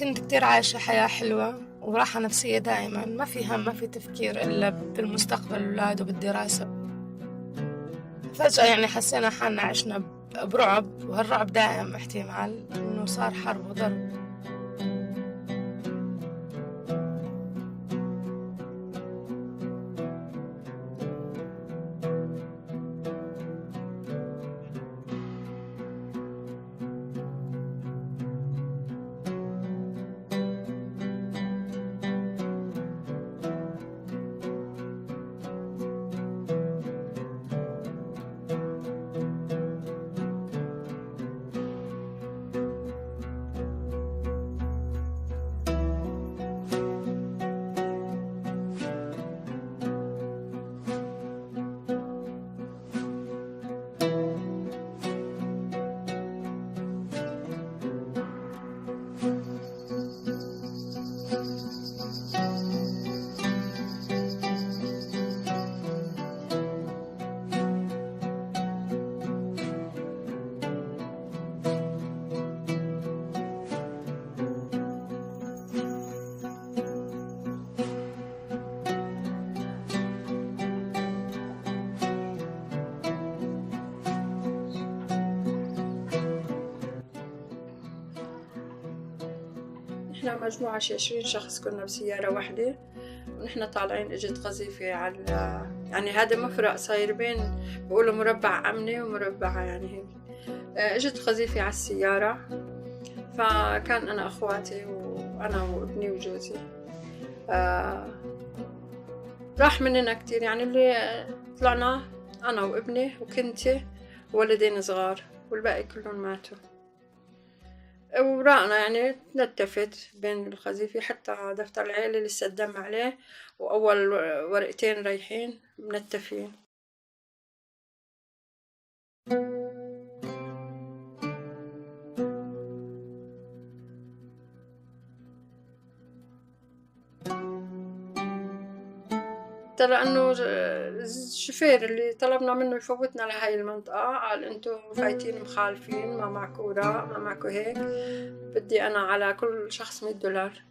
كنت كتير عايشة حياة حلوة وراحة نفسية دائما، ما في هم ما في تفكير إلا بالمستقبل الأولاد وبالدراسة. فجأة يعني حسينا حالنا عشنا برعب، وهالرعب دائم احتمال إنه صار حرب وضرب. نحن مجموعة 20 شخص كنا بسيارة واحدة، ونحن طالعين اجت قذيفة على يعني هذا مفرق صاير بين بقولوا مربع أمني ومربع يعني هيك. اجت قذيفة على السيارة، فكان أنا أخواتي وأنا وابني وجوزي. راح مننا كتير، يعني اللي طلعنا أنا وابني وكنتي وولدين صغار، والباقي كلهم ماتوا. وراقنا يعني تلتفت بين القذيفة، حتى دفتر العيلة لسه الدم عليه، وأول ورقتين رايحين منتفين. ترى انه الشوفير اللي طلبنا منه يفوتنا لهاي المنطقة قال انتو فايتين مخالفين، ما معكو اوراق، ما معكو هيك، بدي انا على كل شخص $100.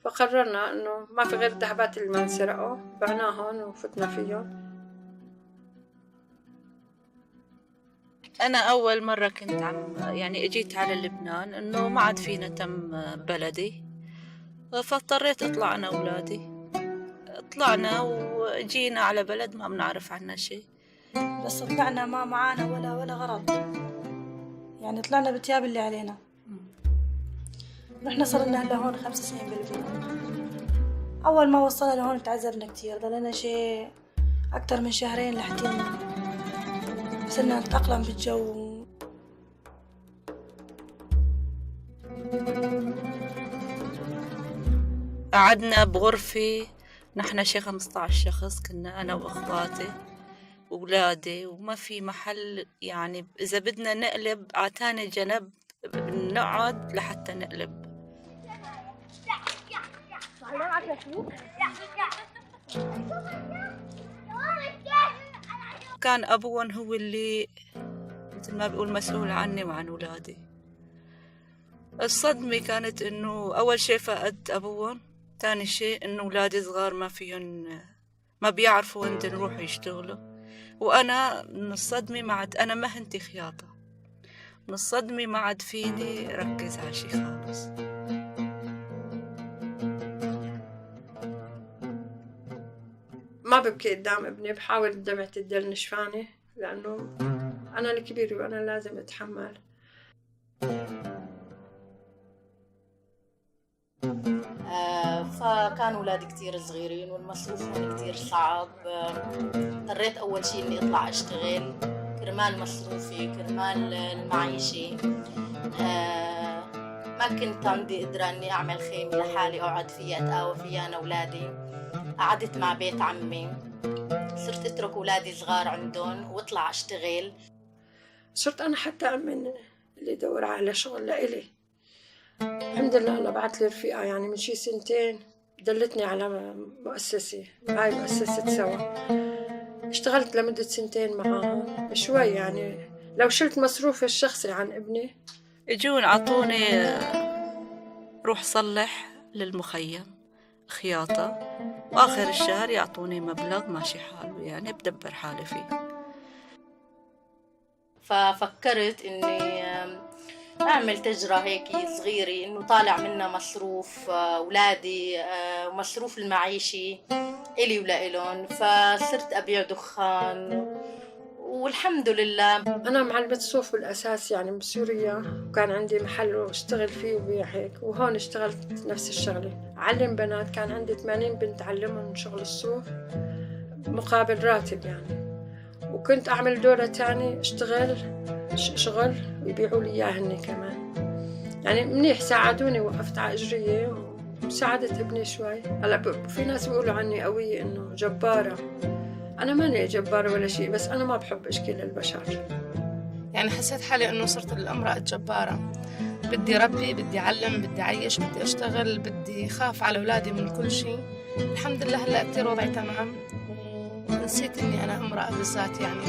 فقررنا انه ما في غير الذهبات اللي ما انسرقوا، بعناهم وفتنا فيهم. أنا أول مرة كنت يعني أجيت على لبنان إنه ما عاد فينا تم بلدي، فاضطريت أطلع أنا وأولادي. طلعنا وجينا على بلد ما بنعرف عنها شيء، بس طلعنا ما معانا ولا غرض، يعني طلعنا بتياب اللي علينا. نحن صرنا هلا هون 5 سنين بالبلد. أول ما وصلنا لهون تعذبنا كتير، ضلنا شيء أكتر من شهرين لحتى صرنا نتأقلم بالجو. قعدنا بغرفة نحن شي 15 شخص، كنا أنا وأخواتي وولادي، وما في محل، يعني إذا بدنا نقلب عتاني جنب بنقعد لحتى نقلب. كان أبوهم هو اللي مثل ما بيقول مسؤول عني وعن ولادي. الصدمة كانت إنه أول شيء فقدت أبوهم، تاني شيء إنه ولادي صغار ما فيهم، ما بيعرفوا وين نروح يشتغلوا، وأنا من الصدمة ما عاد أنا مهنتي خياطة، من الصدمة ما عاد فيني ركز على شي خالص. ما ببكي قدام ابني، بحاول دمعة الدل نشفاني، لأنه أنا الكبير وأنا لازم أتحمل. فكانوا أولادي كتير صغيرين والمصروف هون كتير صعب. اضطريت أول شي إني أطلع أشتغل كرمال مصروفي كرمال المعيشة. ما كنت عندي قدرة إني أعمل خيمة لحالي أقعد فيها أتقاوى فيها أنا أولادي. قعدت مع بيت عمي، صرت أترك أولادي صغار عندهم وأطلع أشتغل. صرت أنا حتى أمن اللي يدور على شغل لإلي. الحمد لله الله بعت لي رفيقة، يعني من شي 2 دلتني على مؤسسة، هاي مؤسسة سوا. اشتغلت لمدة 2 معاها شوي، يعني لو شلت مصروفي الشخصي عن ابني. اجون عطوني روح صلح للمخيم خياطة، وآخر الشهر يعطوني مبلغ ماشي حاله، يعني بدبر حالي فيه. ففكرت إني أعمل تجرة هيك صغيرة، إنه طالع منها مصروف أولادي ومصروف المعيشي إلي ولإلهم. فصرت أبيع دخان والحمد لله. أنا معلمة صوف بالأساس يعني بسوريا، وكان عندي محل واشتغل فيه وبيع هيك، وهون اشتغلت نفس الشغلة، علم بنات. كان عندي 80 بنت علمهم شغل الصوف مقابل راتب يعني. وكنت أعمل دورة تاني اشتغل شغل يبيعوا لي إياه هني كمان، يعني منيح ساعدوني. وقفت على إجرية وساعدت ابني شوي. هلا في ناس بيقولوا عني قوية إنه جبارة، أنا ماني جبارة ولا شيء، بس أنا ما بحب أشكي للبشر. يعني حسيت حالي إنه صرت الامرأة الجبارة، بدي ربي، بدي أعلم، بدي أعيش، بدي أشتغل، بدي خاف على أولادي من كل شيء. الحمد لله هلأ كتير وضعي تمام، ونسيت إني أنا امرأة بالذات. يعني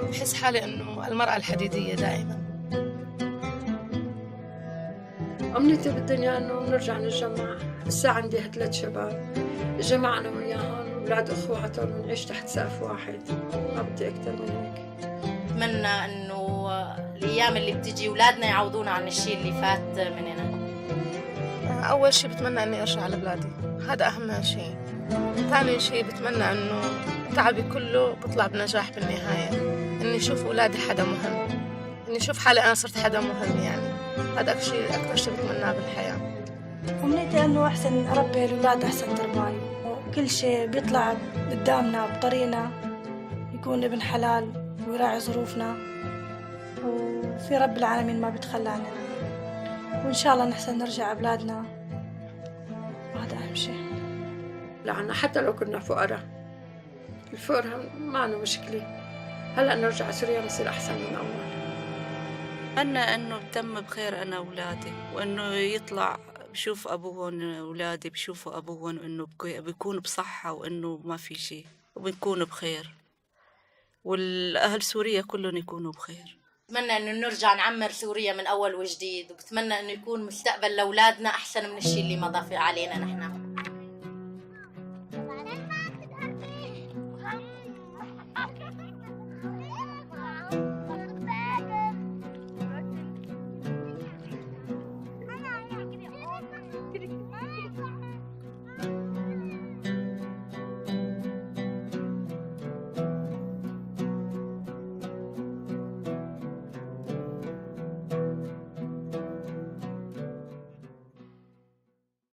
بحس حالي إنه المرأة الحديدية دائما. أمنيتي بالدنيا إنه نرجع نتجمع. هسا عندي 3 شباب، الجماعة أنا وياهم أولاد أخواتهم ونعيش تحت سقف واحد، ما بدي أكتر من هيك. أتمنى إنه الأيام اللي بتجي أولادنا يعوضونا عن الشيء اللي فات مننا. أول شيء بتمنى إني أرجع لبلادي، هذا أهم شيء. ثاني شيء بتمنى إنه تعبي كله بطلع بنجاح بالنهاية، إني أشوف أولادي حدا مهم، إني أشوف حالي أنا صرت حدا مهم. يعني هذا أكثر شيء بتمناه بالحياة. أمنيتي إنه أحسن أربي الأولاد أحسن ترباية، وكل شيء بيطلع قدامنا بطريقنا يكون ابن حلال ويراعي ظروفنا، وفي رب العالمين ما بيتخلى عننا، وإن شاء الله نحسن نرجع بلادنا، وهذا أهم شيء. لعنا حتى لو كنا فقراء، الفقر ما له مشكلة. هلأ نرجع سوريا نصير أحسن من أول. أتمنى إنه بتم بخير أنا أولادي، وإنه يطلع بشوف أبوهم، أولادي بشوفوا أبوهم إنه بيكون بصحة، وإنه ما في شيء، وبنكون بخير، والأهل سوريا كلهم يكونوا بخير. بتمنى إنه نرجع نعمر سوريا من أول وجديد، وبتمنى إنه يكون مستقبل لأولادنا أحسن من الشيء اللي مضى علينا نحن.